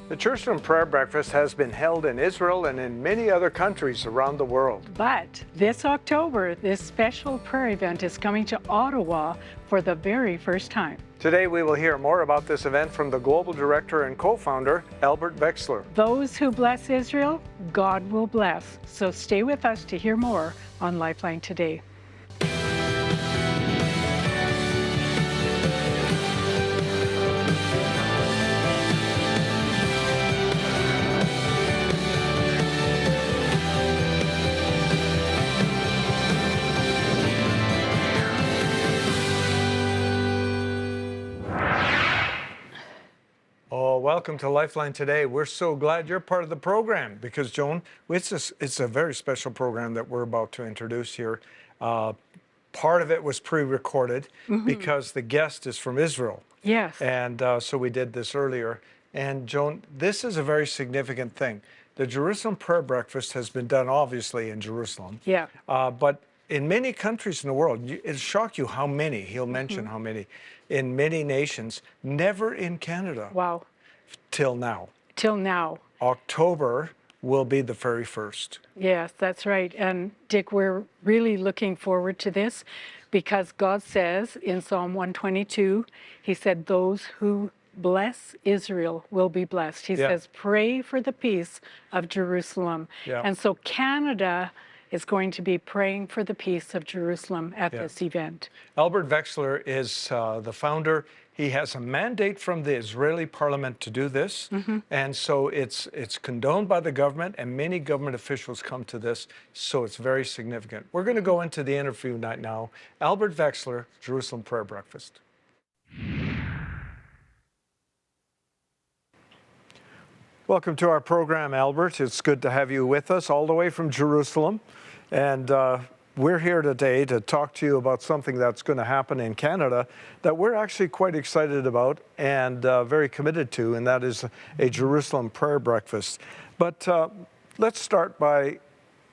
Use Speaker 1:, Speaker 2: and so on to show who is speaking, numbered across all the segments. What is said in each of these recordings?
Speaker 1: The Jerusalem Prayer Breakfast has been held in Israel and in many other countries around the world.
Speaker 2: But this October, this special prayer event is coming to Ottawa for the very first time.
Speaker 1: Today we will hear more about this event from the Global Director and Co-founder, Albert Veksler.
Speaker 2: Those who bless Israel, God will bless. So stay with us to hear more on LifeLine Today.
Speaker 1: Welcome to LifeLine Today. We're so glad you're part of the program because, Joan, it's a very special program that we're about to introduce here. Part of it was pre-recorded because the guest is from Israel.
Speaker 2: Yes.
Speaker 1: And so we did this earlier. And, Joan, this is a very significant thing. The Jerusalem Prayer Breakfast has been done, obviously, in Jerusalem.
Speaker 2: Yeah.
Speaker 1: But in many countries in the world, it'll shock you how many, he'll mention how many, in many nations, never in Canada.
Speaker 2: Wow.
Speaker 1: Till now.
Speaker 2: Till now.
Speaker 1: October will be the very first.
Speaker 2: Yes, that's right. And Dick, we're really looking forward to this because God says in Psalm 122, he said, those who bless Israel will be blessed. He says, pray for the peace of Jerusalem.
Speaker 1: Yeah.
Speaker 2: And so Canada is going to be praying for the peace of Jerusalem at this event.
Speaker 1: Albert Veksler is the founder. He has a mandate from the Israeli parliament to do this. And so it's condoned by the government, and many government officials come to this. So it's very significant. We're going to go into the interview right now. Albert Veksler, Jerusalem Prayer Breakfast. Welcome to our program, Albert. It's good to have you with us all the way from Jerusalem. And we're here today to talk to you about something that's going to happen in Canada that we're actually quite excited about and very committed to, and that is a Jerusalem Prayer Breakfast. But let's start by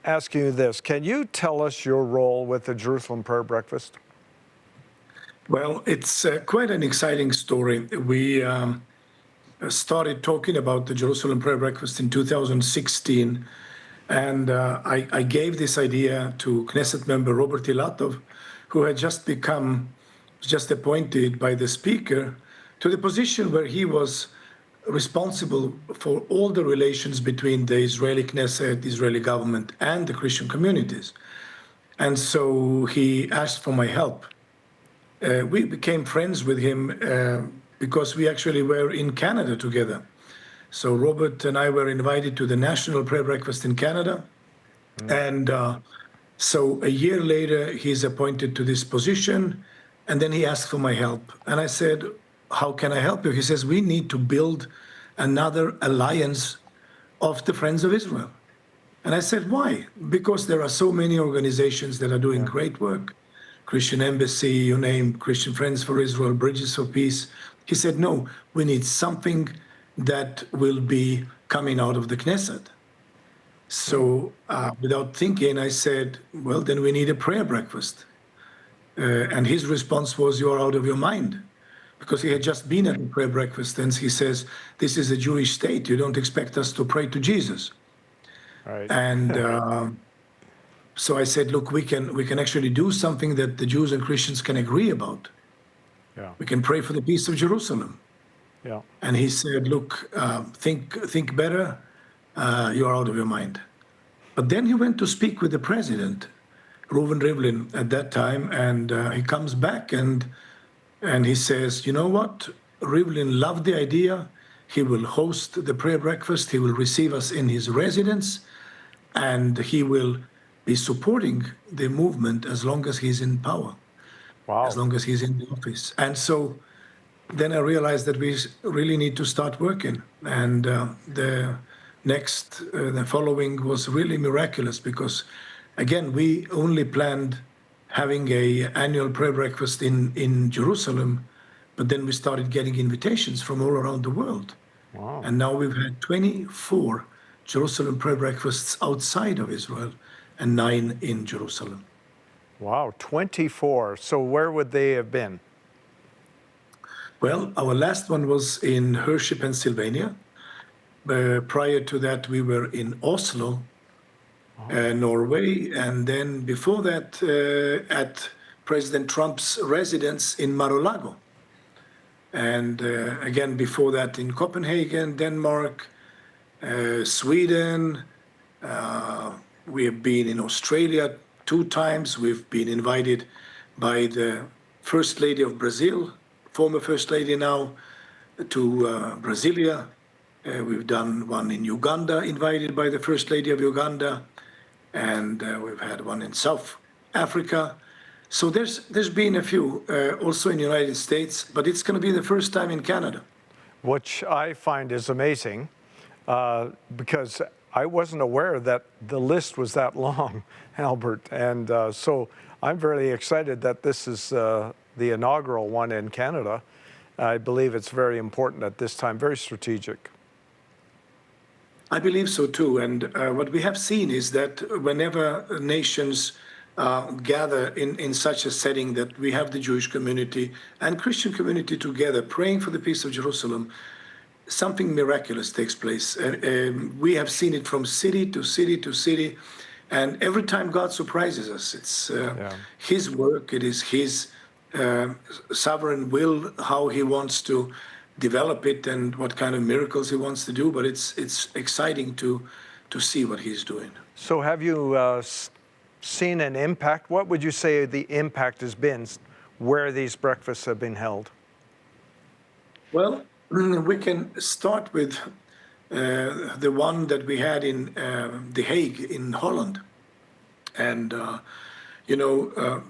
Speaker 1: asking you this. Can you tell us your role with the Jerusalem Prayer Breakfast?
Speaker 3: Well, it's quite an exciting story. We started talking about the Jerusalem Prayer Breakfast in 2016. And I gave this idea to Knesset member Robert Ilatov, who had just appointed by the speaker to the position where he was responsible for all the relations between the Israeli Knesset, the Israeli government, and the Christian communities. And so he asked for my help. We became friends with him because we actually were in Canada together. So Robert and I were invited to the National Prayer Breakfast in Canada. And so a year later, he's appointed to this position. And then he asked for my help. And I said, how can I help you? He says, we need to build another alliance of the Friends of Israel. And I said, why? Because there are so many organizations that are doing great work. Christian Embassy, you name, Christian Friends for Israel, Bridges for Peace. He said, no, we need something that will be coming out of the Knesset. So without thinking, I said, well, then we need a prayer breakfast. And his response was, you are out of your mind. Because he had just been at the prayer breakfast, and he says, this is a Jewish state. You don't expect us to pray to Jesus.
Speaker 1: Right.
Speaker 3: And so I said, look, we can actually do something that the Jews and Christians can agree about.
Speaker 1: Yeah.
Speaker 3: We can pray for the peace of Jerusalem.
Speaker 1: Yeah.
Speaker 3: And he said, look, think better. You are out of your mind. But then he went to speak with the president, Reuven Rivlin, at that time. And he comes back and he says, you know what? Rivlin loved the idea. He will host the prayer breakfast. He will receive us in his residence. And he will be supporting the movement as long as he's in power.
Speaker 1: Wow.
Speaker 3: As long as he's in the office. And so then I realized that we really need to start working. And the following was really miraculous because, again, we only planned having a annual prayer breakfast in Jerusalem, but then we started getting invitations from all around the world.
Speaker 1: Wow.
Speaker 3: And now we've had 24 Jerusalem prayer breakfasts outside of Israel and 9 in Jerusalem.
Speaker 1: Wow, 24. So where would they have been?
Speaker 3: Well, our last one was in Hershey, Pennsylvania. Prior to that, we were in Oslo, Norway, and then before that, at President Trump's residence in Mar-a-Lago. And again, before that, in Copenhagen, Denmark, Sweden. We have been in Australia 2 times. We've been invited by the First Lady of Brazil, former First Lady now, to Brasilia. We've done one in Uganda, invited by the First Lady of Uganda, and we've had one in South Africa. So there's been a few also in the United States, but it's going to be the first time in Canada.
Speaker 1: Which I find is amazing because I wasn't aware that the list was that long, Albert. And so I'm very excited that this is the inaugural one in Canada. I believe it's very important at this time, very strategic.
Speaker 3: I believe so too. And what we have seen is that whenever nations gather in such a setting, that we have the Jewish community and Christian community together praying for the peace of Jerusalem, something miraculous takes place. We have seen it from city to city to city. And every time God surprises us, it's His work, it is His sovereign will, how He wants to develop it and what kind of miracles He wants to do. But it's exciting to see what He's doing.
Speaker 1: So have you seen an impact? What would you say the impact has been where these breakfasts have been held?
Speaker 3: Well, we can start with the one that we had in The Hague in Holland. And,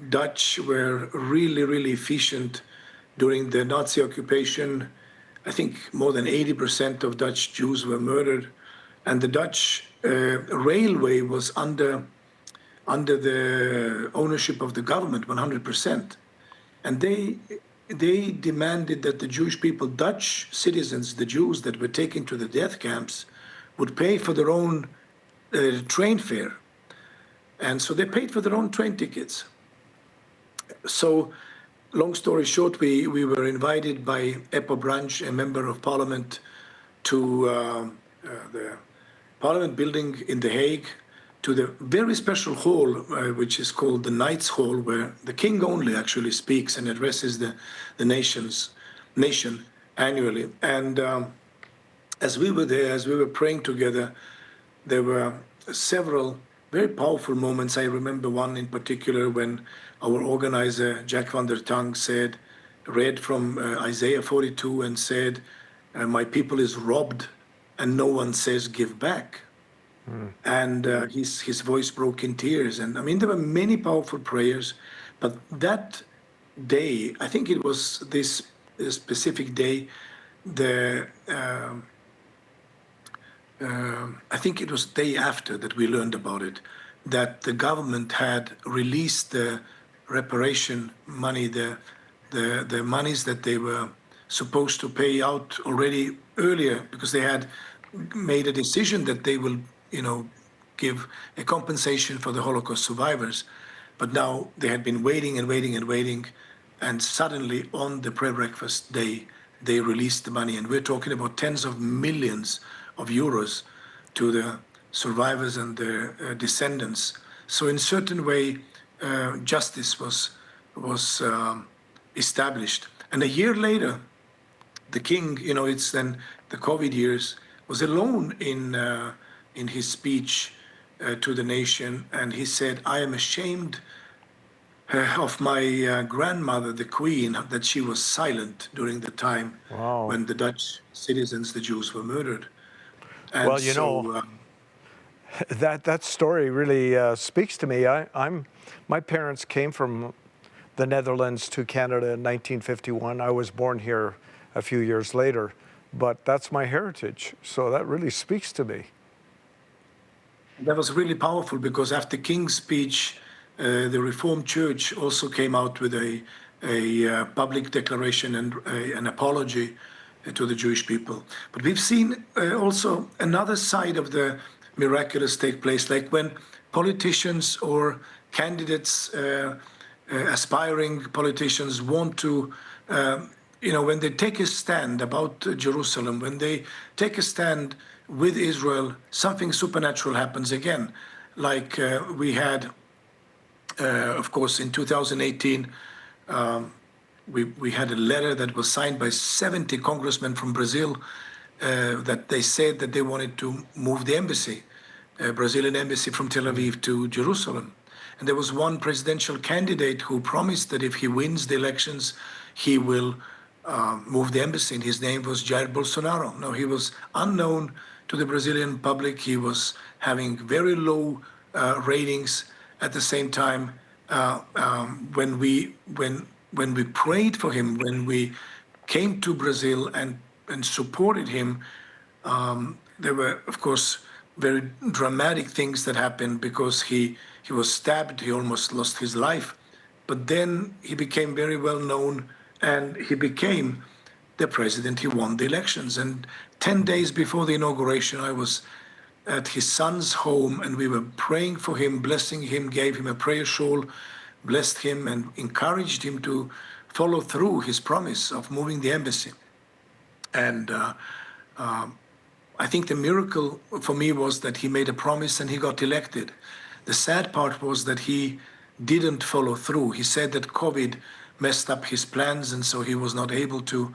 Speaker 3: Dutch were really, really efficient during the Nazi occupation. I think more than 80% of Dutch Jews were murdered. And the Dutch railway was under the ownership of the government, 100%. And they demanded that the Jewish people, Dutch citizens, the Jews that were taken to the death camps, would pay for their own train fare. And so they paid for their own train tickets. So, long story short, we were invited by Eppo Branch, a member of parliament, to the parliament building in The Hague, to the very special hall, which is called the Knights Hall, where the king only actually speaks and addresses the nation annually. And as we were there, as we were praying together, there were several very powerful moments. I remember one in particular when our organizer, Jack van der Tang, read from Isaiah 42 and said, "My people is robbed and no one says give back." And his voice broke in tears. And I mean, there were many powerful prayers, but that day, I think it was this specific day, I think it was the day after that we learned about it, that the government had released the reparation money, the monies that they were supposed to pay out already earlier, because they had made a decision that they will, give a compensation for the Holocaust survivors. But now they had been waiting and waiting and waiting, and suddenly on the pre-breakfast day, they released the money. And we're talking about tens of millions of euros to the survivors and their descendants. So in a certain way, justice was established. And a year later, the king, it's then the COVID years, was alone in his speech to the nation, and he said, "I am ashamed of my grandmother, the Queen, that she was silent during the time when the Dutch citizens, the Jews, were murdered." And
Speaker 1: well, that story really speaks to me. My parents came from the Netherlands to Canada in 1951. I was born here a few years later, but that's my heritage. So that really speaks to me.
Speaker 3: That was really powerful, because after King's speech, the Reformed Church also came out with a public declaration and an apology to the Jewish people. But we've seen also another side of the miraculous take place, like when politicians or candidates, aspiring politicians, want to when they take a stand about Jerusalem, when they take a stand with Israel, something supernatural happens again. Like we had, of course, in 2018, we had a letter that was signed by 70 congressmen from Brazil that they said that they wanted to move the embassy, Brazilian embassy from Tel Aviv to Jerusalem. And there was one presidential candidate who promised that if he wins the elections, he will move the embassy. And his name was Jair Bolsonaro. Now, he was unknown to the Brazilian public. He was having very low ratings. At the same time, when we prayed for him, when we came to Brazil and supported him, there were, of course, very dramatic things that happened because he was stabbed. He almost lost his life. But then he became very well known and he became the president. He won the elections. And 10 days before the inauguration, I was at his son's home and we were praying for him, blessing him, gave him a prayer shawl, blessed him, and encouraged him to follow through his promise of moving the embassy. And I think the miracle for me was that he made a promise and he got elected. The sad part was that he didn't follow through. He said that COVID messed up his plans, and so he was not able to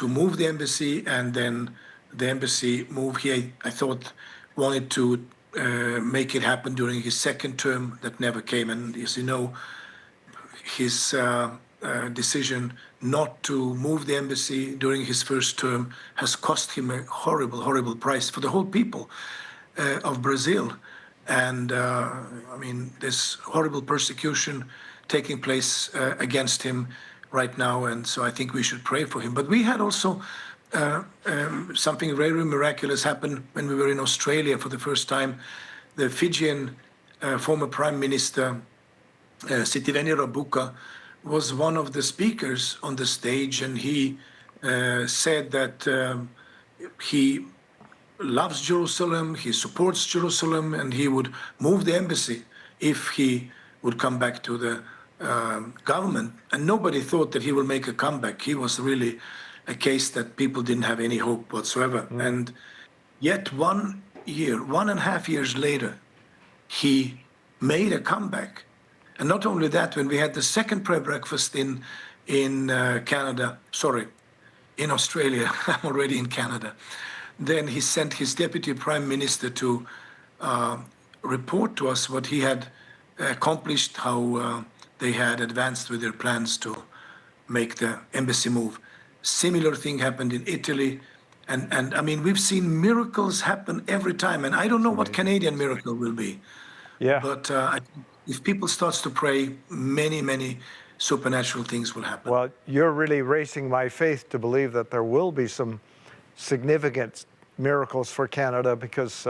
Speaker 3: move the embassy. And then the embassy move, he, I thought, wanted to make it happen during his second term. That never came. And as you know, his decision not to move the embassy during his first term has cost him a horrible, horrible price for the whole people of Brazil. And I mean, there's horrible persecution taking place against him right now. And so I think we should pray for him. But we had also something very miraculous happen when we were in Australia for the first time. The Fijian former Prime Minister, Sitiveni Rabuka, was one of the speakers on the stage, and he said that he loves Jerusalem, he supports Jerusalem, and he would move the embassy if he would come back to the government. And nobody thought that he will make a comeback. He was really a case that people didn't have any hope whatsoever. And yet 1 year, 1.5 years later, he made a comeback. And not only that, when we had the second prayer breakfast in Canada, sorry, in Australia, I'm already in Canada, then he sent his deputy prime minister to report to us what he had accomplished, how they had advanced with their plans to make the embassy move. Similar thing happened in Italy. And I mean, we've seen miracles happen every time. And I don't know what Canadian miracle will be.
Speaker 1: Yeah.
Speaker 3: But if people start to pray, many, many supernatural things will happen.
Speaker 1: Well, you're really raising my faith to believe that there will be some significant miracles for Canada, because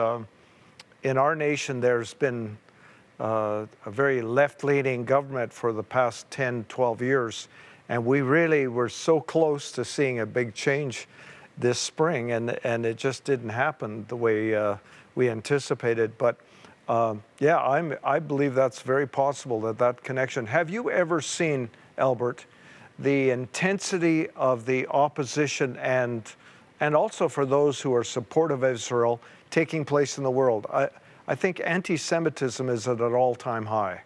Speaker 1: in our nation there's been a very left-leaning government for the past 10, 12 years, and we really were so close to seeing a big change this spring, and it just didn't happen the way we anticipated. But yeah, I believe that's very possible, that connection. Have you ever seen, Albert, the intensity of the opposition and also for those who are supportive of Israel taking place in the world? I think anti-Semitism is at an all-time high.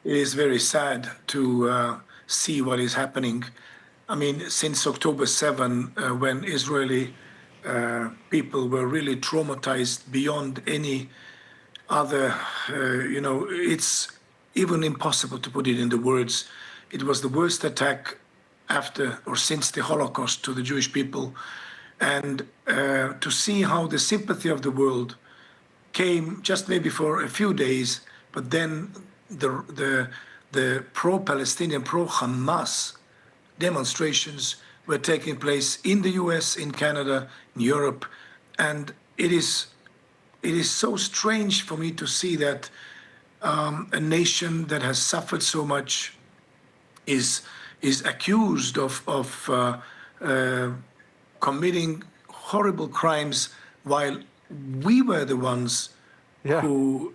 Speaker 3: It is very sad to see what is happening. I mean, since October 7, when Israeli people were really traumatized beyond any other, it's even impossible to put it into words. It was the worst attack after or since the Holocaust to the Jewish people. And to see how the sympathy of the world came just maybe for a few days, but then the pro-Palestinian, pro-Hamas demonstrations were taking place in the US, in Canada, in Europe. And it is so strange for me to see that a nation that has suffered so much is accused of committing horrible crimes, while we were the ones who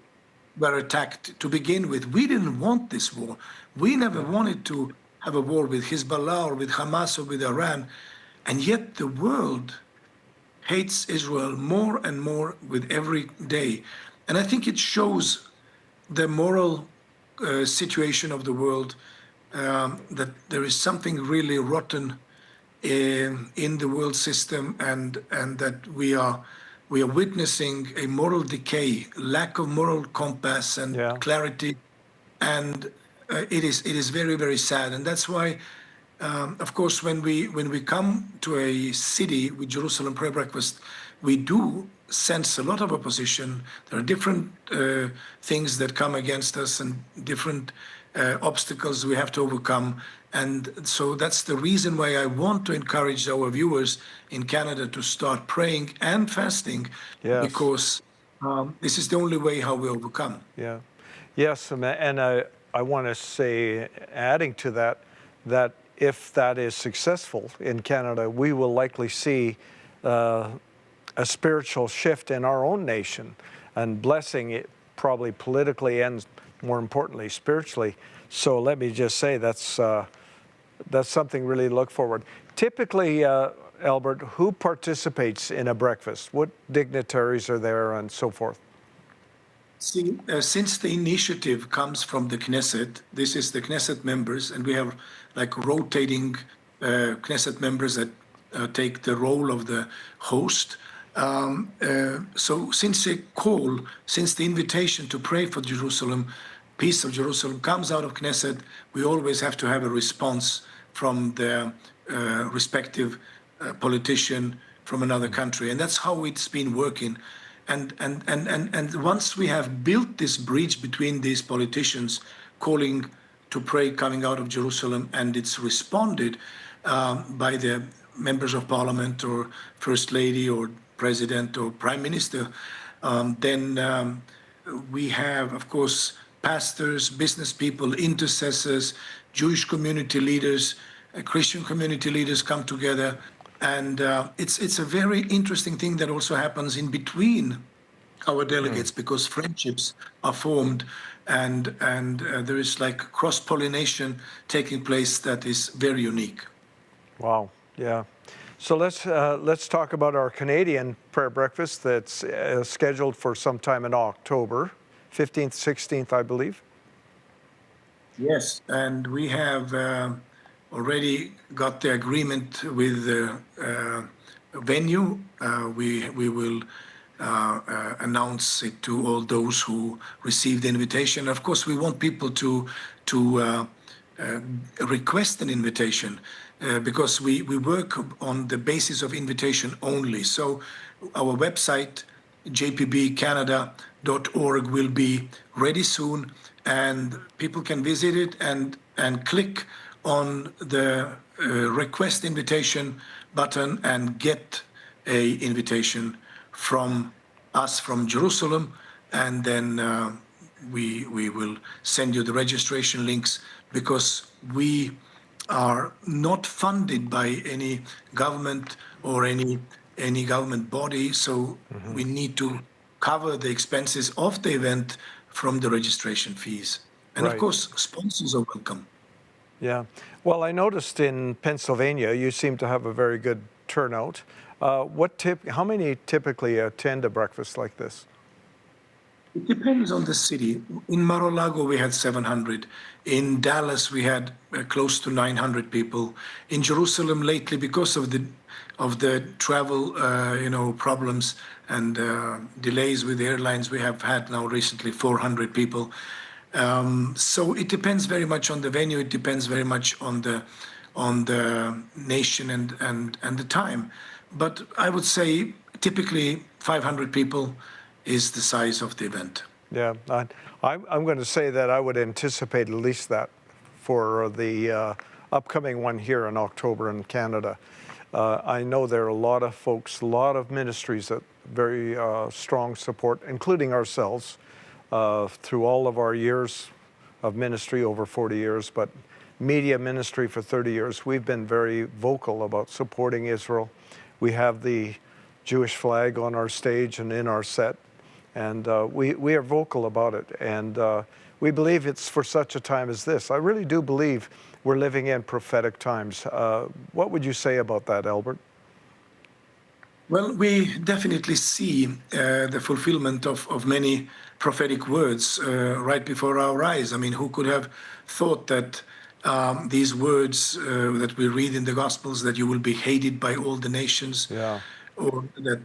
Speaker 3: were attacked to begin with. We didn't want this war. We never wanted to have a war with Hezbollah or with Hamas or with Iran. And yet the world hates Israel more and more with every day. And I think it shows the moral situation of the world, that there is something really rotten in the world system, and that we are witnessing a moral decay, lack of moral compass and
Speaker 1: Yeah.
Speaker 3: clarity, and it is very, very sad. And that's why, of course, when we come to a city with Jerusalem Prayer Breakfast, we do sense a lot of opposition. There are different things that come against us and different obstacles we have to overcome. And so that's the reason why I want to encourage our viewers in Canada to start praying and fasting,
Speaker 1: Yes.
Speaker 3: because this is the only way how we overcome.
Speaker 1: Yeah. Yes, and I want to say, adding to that, that if that is successful in Canada, we will likely see a spiritual shift in our own nation and blessing it probably politically and more importantly spiritually. So let me just say that's something really to look forward. Typically, Albert, who participates in a breakfast? What dignitaries are there and so forth?
Speaker 3: See, since the initiative comes from the Knesset, this is the Knesset members, and we have like rotating Knesset members that take the role of the host. So since since the invitation to pray for Jerusalem, peace of Jerusalem comes out of Knesset, we always have to have a response from the respective politician from another country. And that's how it's been working. And once we have built this bridge between these politicians calling to pray coming out of Jerusalem, and it's responded by the members of parliament or first lady or president or prime minister, then we have, of course, pastors, business people, intercessors, Jewish community leaders, Christian community leaders come together. And it's a very interesting thing that also happens in between our delegates, because friendships are formed, and there is like cross-pollination taking place that is very unique.
Speaker 1: Wow. Yeah. So let's talk about our Canadian prayer breakfast that's scheduled for sometime in October, 15th, 16th, I believe.
Speaker 3: Yes, and we have already got the agreement with the venue. We will announce it to all those who receive the invitation. Of course, we want people to request an invitation, because we work on the basis of invitation only. So our website, jpbcanada.org, will be ready soon, and people can visit it and click on the request invitation button and get a invitation from us from Jerusalem, and then we will send you the registration links, because we are not funded by any government or any government body, so we need to cover the expenses of the event from the registration fees. And of
Speaker 1: Right.
Speaker 3: course, sponsors are welcome.
Speaker 1: Yeah. Well, I noticed in Pennsylvania you seem to have a very good turnout. How many typically attend a breakfast like this?
Speaker 3: It depends on the city. In Mar-a-Lago, we had 700. In Dallas, we had close to 900 people. In Jerusalem lately, because of the travel, problems and delays with the airlines, we have had now recently 400 people. So it depends very much on the venue. It depends very much on the nation and the time. But I would say typically 500 people is the size of the event.
Speaker 1: Yeah, I'm going to say that I would anticipate at least that for the upcoming one here in October in Canada. I know there are a lot of folks, a lot of ministries that very strong support, including ourselves, through all of our years of ministry, over 40 years, but media ministry for 30 years. We've been very vocal about supporting Israel. We have the Jewish flag on our stage and in our set. And we are vocal about it, and we believe it's for such a time as this. I really do believe we're living in prophetic times. What would you say about that, Albert?
Speaker 3: Well, we definitely see the fulfillment of many prophetic words right before our eyes. I mean, who could have thought that these words that we read in the Gospels, that you will be hated by all the nations,
Speaker 1: Yeah,
Speaker 3: or that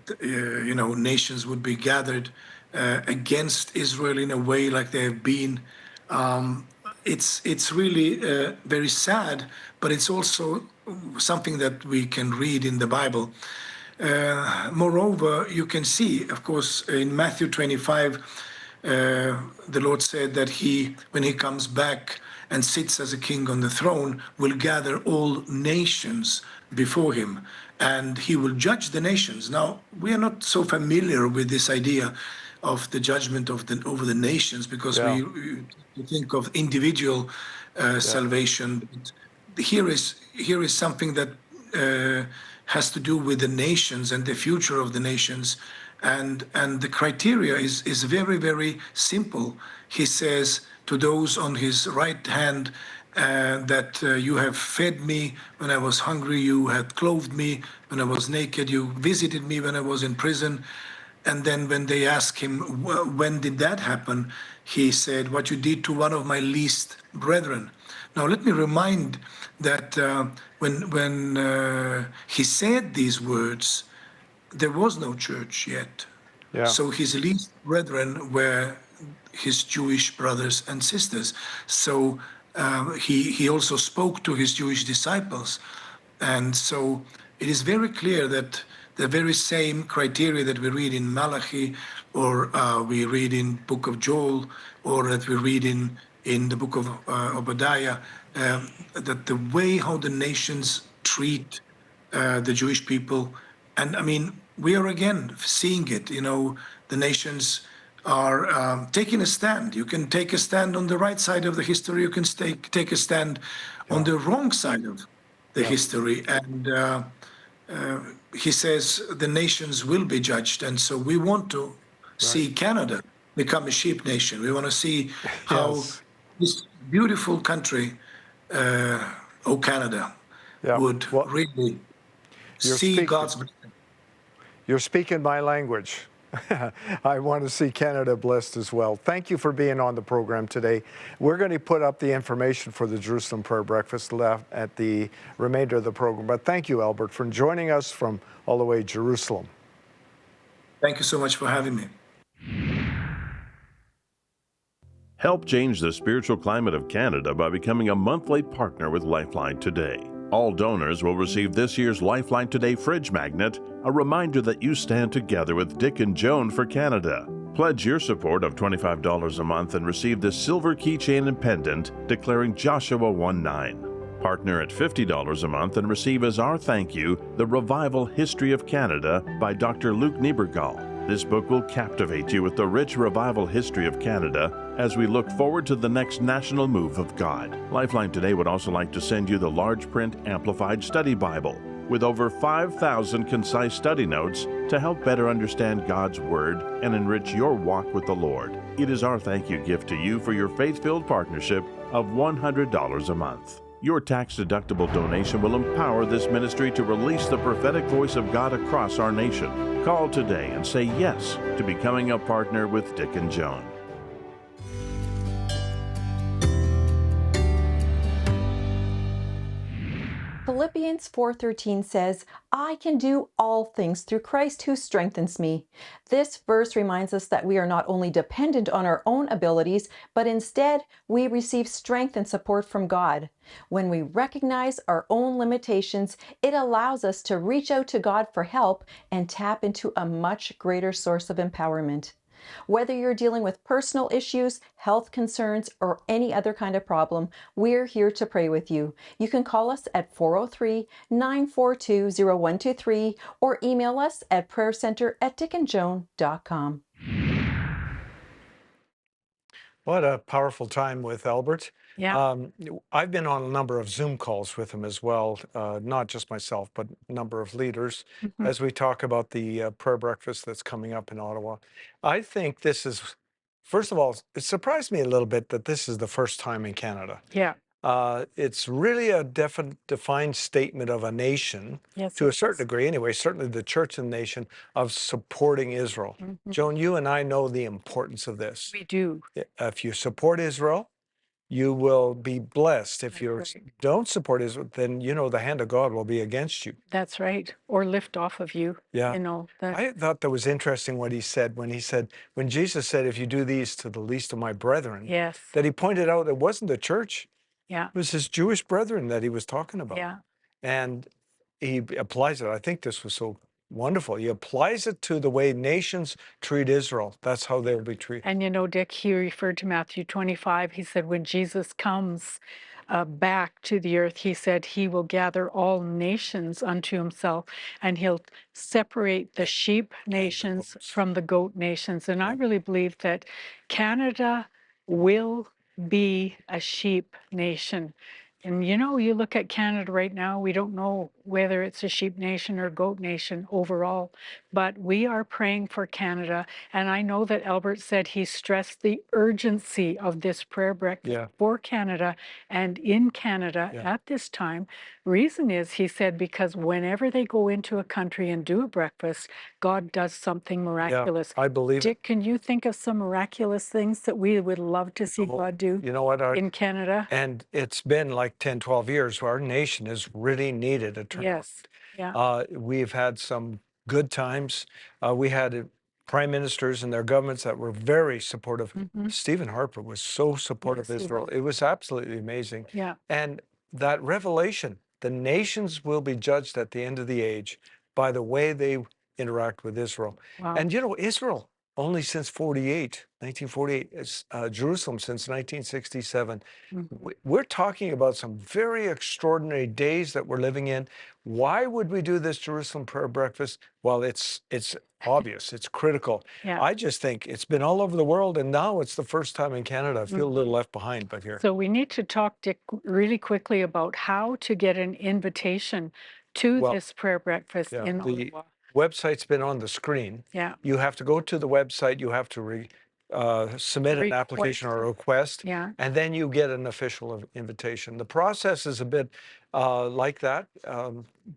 Speaker 3: nations would be gathered against Israel in a way like they have been. It's really very sad, but it's also something that we can read in the Bible. Moreover, you can see, of course, in Matthew 25, the Lord said that when he comes back and sits as a king on the throne, will gather all nations before him, and he will judge the nations. Now, we are not so familiar with this idea of the judgment over the nations, because
Speaker 1: yeah,
Speaker 3: we think of individual
Speaker 1: yeah,
Speaker 3: salvation. Here is something that has to do with the nations and the future of the nations, and the criteria is very, very simple. He says to those on his right hand that you have fed me when I was hungry, you had clothed me when I was naked, you visited me when I was in prison. And then when they asked him, when did that happen? He said, what you did to one of my least brethren. Now, let me remind that when he said these words, there was no church yet.
Speaker 1: yeah,
Speaker 3: So his least brethren were his Jewish brothers and sisters. So he also spoke to his Jewish disciples. And so it is very clear that the very same criteria that we read in Malachi, or we read in book of Joel, or that we read in the book of Obadiah, that the way how the nations treat the Jewish people. And I mean, we are again seeing it. The nations are taking a stand. You can take a stand on the right side of the history. You can take a stand on
Speaker 1: yeah,
Speaker 3: the wrong side of the
Speaker 1: yeah,
Speaker 3: history. And he says the nations will be judged. And so we want to
Speaker 1: right.
Speaker 3: see Canada become a sheep nation. We want to see how
Speaker 1: Yes,
Speaker 3: this beautiful country, oh Canada,
Speaker 1: yeah.
Speaker 3: would
Speaker 1: Well,
Speaker 3: really
Speaker 1: you're
Speaker 3: see
Speaker 1: speaking.
Speaker 3: God's blessing.
Speaker 1: You're speaking my language. I want to see Canada blessed as well. Thank you for being on the program today. We're going to put up the information for the Jerusalem Prayer Breakfast left at the remainder of the program. But thank you, Albert, for joining us from all the way Jerusalem.
Speaker 3: Thank you so much for having me.
Speaker 4: Help change the spiritual climate of Canada by becoming a monthly partner with LifeLine Today. All donors will receive this year's LifeLine Today fridge magnet, a reminder that you stand together with Dick and Joan for Canada. Pledge your support of $25 a month and receive this silver keychain and pendant declaring Joshua 1:9. Partner at $50 a month and receive as our thank you the Revival History of Canada by Dr. Luke Niebergall. This book will captivate you with the rich revival history of Canada as we look forward to the next national move of God. LifeLine Today would also like to send you the large print Amplified Study Bible with over 5,000 concise study notes to help better understand God's Word and enrich your walk with the Lord. It is our thank you gift to you for your faith-filled partnership of $100 a month. Your tax-deductible donation will empower this ministry to release the prophetic voice of God across our nation. Call today and say yes to becoming a partner with Dick and Joan.
Speaker 5: Philippians 4:13 says, I can do all things through Christ who strengthens me. This verse reminds us that we are not only dependent on our own abilities, but instead we receive strength and support from God. When we recognize our own limitations, it allows us to reach out to God for help and tap into a much greater source of empowerment. Whether you're dealing with personal issues, health concerns, or any other kind of problem, we're here to pray with you. You can call us at 403-942-0123 or email us at prayercenter@dickandjoan.com.
Speaker 1: What a powerful time with Albert.
Speaker 2: Yeah.
Speaker 1: I've been on a number of Zoom calls with him as well, not just myself, but a number of leaders,
Speaker 2: Mhm.
Speaker 1: as we talk about the prayer breakfast that's coming up in Ottawa. I think this is, first of all, it surprised me a little bit that this is the first time in Canada.
Speaker 2: Yeah.
Speaker 1: It's really a defined statement of a nation,
Speaker 2: Yes,
Speaker 1: to a
Speaker 2: it
Speaker 1: certain
Speaker 2: is.
Speaker 1: degree anyway, certainly the church and nation, of supporting Israel. Joan, you and I know the importance of this.
Speaker 2: We do.
Speaker 1: If you support Israel, you will be blessed. If
Speaker 2: That's
Speaker 1: you
Speaker 2: right.
Speaker 1: don't support Israel, then the hand of God will be against you.
Speaker 2: That's right. Or lift off of you.
Speaker 1: Yeah.
Speaker 2: You know, that
Speaker 1: I thought that was interesting what he said when Jesus said, if you do these to the least of my brethren,
Speaker 2: yes.
Speaker 1: that he pointed out it wasn't the church,
Speaker 2: Yeah.
Speaker 1: it was his Jewish brethren that he was talking about.
Speaker 2: Yeah.
Speaker 1: And he applies it. I think this was so wonderful. He applies it to the way nations treat Israel. That's how they'll be treated.
Speaker 2: And you know, Dick, he referred to Matthew 25. He said, when Jesus comes back to the earth, he said he will gather all nations unto himself, and he'll separate the sheep nations
Speaker 1: goats.
Speaker 2: from the goat nations. And I really believe that Canada will be a sheep nation. And you know, you look at Canada right now, we don't know whether it's a sheep nation or goat nation overall, but we are praying for Canada. And I know that Albert said he stressed the urgency of this prayer breakfast
Speaker 1: Yeah.
Speaker 2: for Canada and in Canada
Speaker 1: Yeah.
Speaker 2: at this time. Reason is, he said, because whenever they go into a country and do a breakfast, God does something miraculous.
Speaker 1: I believe it.
Speaker 2: Dick, can you think of some miraculous things that we would love to see God do
Speaker 1: You know what?
Speaker 2: in Canada?
Speaker 1: And it's been like 10, 12 years where our nation has really needed a turnaround.
Speaker 2: Yes. Yeah.
Speaker 1: We've had some good times. We had prime ministers and their governments that were very supportive. Stephen Harper was so supportive of
Speaker 2: Yes, he
Speaker 1: Israel.
Speaker 2: was.
Speaker 1: It was absolutely amazing.
Speaker 2: Yeah.
Speaker 1: And that revelation, the nations will be judged at the end of the age by the way they interact with Israel.
Speaker 2: Wow.
Speaker 1: And Israel, only since 1948, Jerusalem since 1967. We're talking about some very extraordinary days that we're living in. Why would we do this Jerusalem prayer breakfast? Well, it's obvious, it's critical.
Speaker 2: Yeah.
Speaker 1: I just think it's been all over the world, and now it's the first time in Canada. I feel a little left behind, but here.
Speaker 2: So we need to talk, Dick, really quickly about how to get an invitation to this prayer breakfast in
Speaker 1: the
Speaker 2: Ottawa.
Speaker 1: website's been on the screen.
Speaker 2: Yeah.
Speaker 1: You have to go to the website. You have to submit an application or a request,
Speaker 2: Yeah.
Speaker 1: and then you get an official invitation. The process is a bit like that.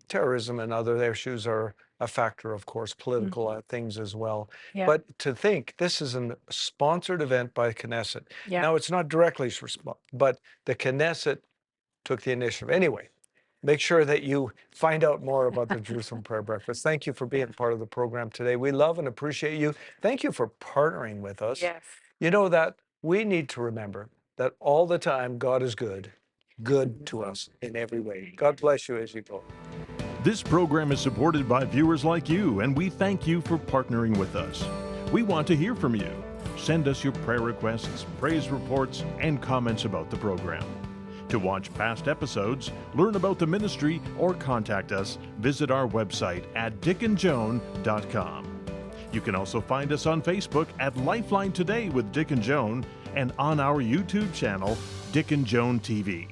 Speaker 1: Terrorism and other issues are a factor, of course, political things as well.
Speaker 2: Yeah.
Speaker 1: But to think this is a sponsored event by Knesset.
Speaker 2: Yeah.
Speaker 1: Now, it's not directly, but the Knesset took the initiative. Anyway, make sure that you find out more about the Jerusalem Prayer Breakfast. Thank you for being part of the program today. We love and appreciate you. Thank you for partnering with us.
Speaker 2: Yes.
Speaker 1: You know that we need to remember that all the time God is good to us in every way. God bless you as you go.
Speaker 4: This program is supported by viewers like you, and we thank you for partnering with us. We want to hear from you. Send us your prayer requests, praise reports, and comments about the program. To watch past episodes, learn about the ministry, or contact us, visit our website at dickandjoan.com. You can also find us on Facebook at LifeLine Today with Dick and Joan, and on our YouTube channel, Dick and Joan TV.